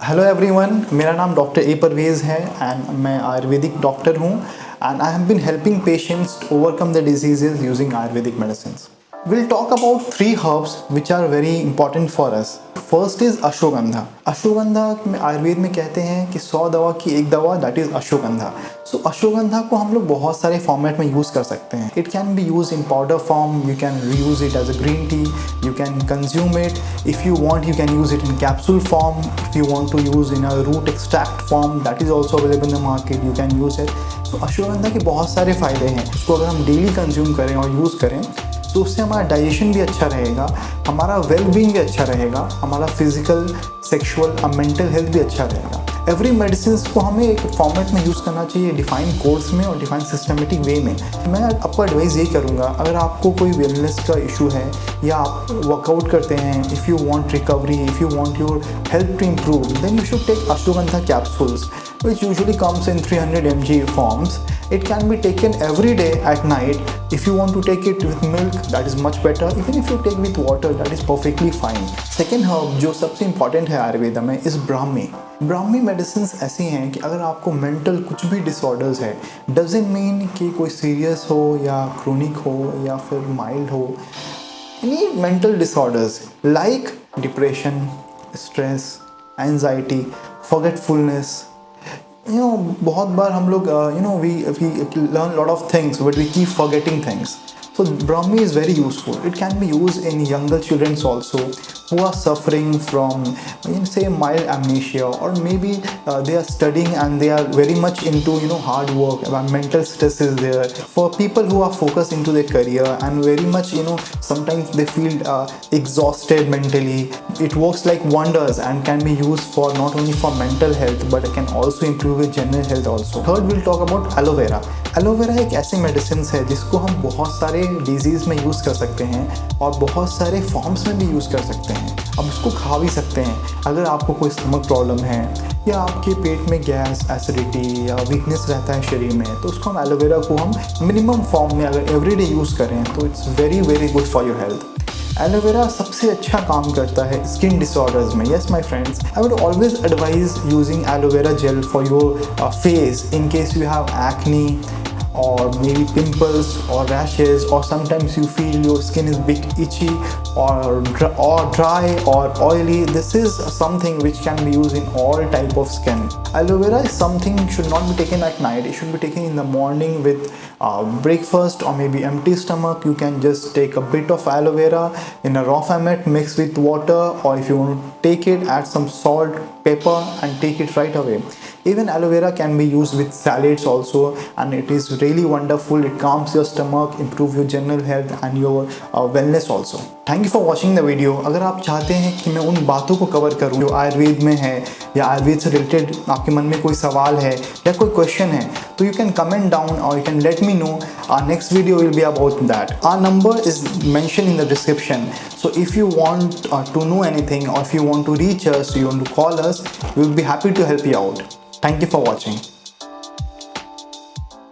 Hello everyone, मेरा नाम doctor A Parvez है एंड मैं आयुर्वेदिक डॉक्टर हूँ and I have been helping patients to overcome the diseases using Ayurvedic medicines. We'll talk about three herbs which are very important for us. First is ashwagandha. Ashwagandha में आयुर्वेद में कहते हैं कि 100 दवा की एक दवा, दैट इज अश्वगंधा. सो अश्वगंधा को हम लोग बहुत सारे फॉर्मेट में यूज़ कर सकते हैं. It can be use in powder form, you can reuse it as a green tea, you can consume it. If you want you can use it in capsule form. If you want to use in a root extract form, that is also available in the market, you can use it. So ashwagandha के बहुत सारे फ़ायदे हैं. उसको अगर हम daily consume करें और यूज़ करें तो उससे हमारा डाइजेशन भी अच्छा रहेगा, हमारा वेल बीइंग भी अच्छा रहेगा, हमारा फिजिकल, सेक्सुअल और मेंटल हेल्थ भी अच्छा रहेगा. एवरी मेडिसिन को हमें एक फॉर्मेट में यूज़ करना चाहिए, डिफाइन कोर्स में और डिफाइन सिस्टमेटिक वे में. मैं आपको एडवाइस यही करूँगा, अगर आपको कोई वेलनेस का इशू है या आप वर्कआउट करते हैं, if you want recovery, if you want your health to improve, then you should take ashwagandha capsules which usually comes in 300 mg forms. It can be taken every day at night. If you want to take it with milk, that is much better. Even if you take with water, that is perfectly fine. Second herb जो सबसे important है आयुर्वेद में is Brahmi. Brahmi medicine ऐसी हैं कि अगर आपको mental कुछ भी डिसऑर्डर्स है, डजेंट मीन कि कोई सीरियस हो या क्रोनिक हो या फिर माइल्ड हो, any mental disorders like depression, stress, anxiety, forgetfulness. बहुत बार हम लोग we learn lot of things but we keep forgetting things. So Brahmi is very useful. It can be used in younger children also who are suffering from say mild amnesia, or maybe they are studying and they are very much into hard work, mental stress is there. For people who are focused into their career and very much sometimes they feel exhausted mentally, it works like wonders and can be used for not only for mental health but it can also improve your general health also. Third, we'll talk about aloe vera. Aloe vera एक ऐसी medicine है जिसको हम बहुत सारे disease में use कर सकते हैं और बहुत सारे फॉर्म्स में भी यूज़ कर सकते हैं. अब इसको खा भी सकते हैं. अगर आपको कोई स्टमक प्रॉब्लम है या आपके पेट में गैस, एसिडिटी या वीकनेस रहता है शरीर में, तो उसको हम एलोवेरा को हम मिनिमम फॉर्म में अगर एवरीडे यूज़ करें तो it's very very good for your health. Aloe vera सबसे अच्छा काम करता है स्किन डिसऑर्डर्स में. Yes my friends, I would always advise using aloe vera gel for your face in case you have acne or maybe pimples or rashes, or sometimes you feel your skin is a bit itchy or dry or oily. This is something which can be used in all type of skin. Aloe vera is something should not be taken at night. It should be taken in the morning with breakfast or maybe empty stomach. You can just take a bit of aloe vera in a raw format, mix with water, or if you want to take it, add some salt, pepper and take it right away. Even aloe vera can be used with salads also and it is really wonderful. It calms your stomach, improve your general health and your wellness also. Thank you for watching the video. अगर आप चाहते हैं कि मैं उन बातों को cover करूं जो आयुर्वेद में है या आयुर्वेद से रिलेटेड आपके मन में कोई सवाल है या कोई क्वेश्चन है, तो you can comment down or you can let me know. Our next video will be about that. Our number is mentioned in the description. So if you want to know anything or if you want to reach us, you want to call us, we will be happy to help you out. Thank you for watching.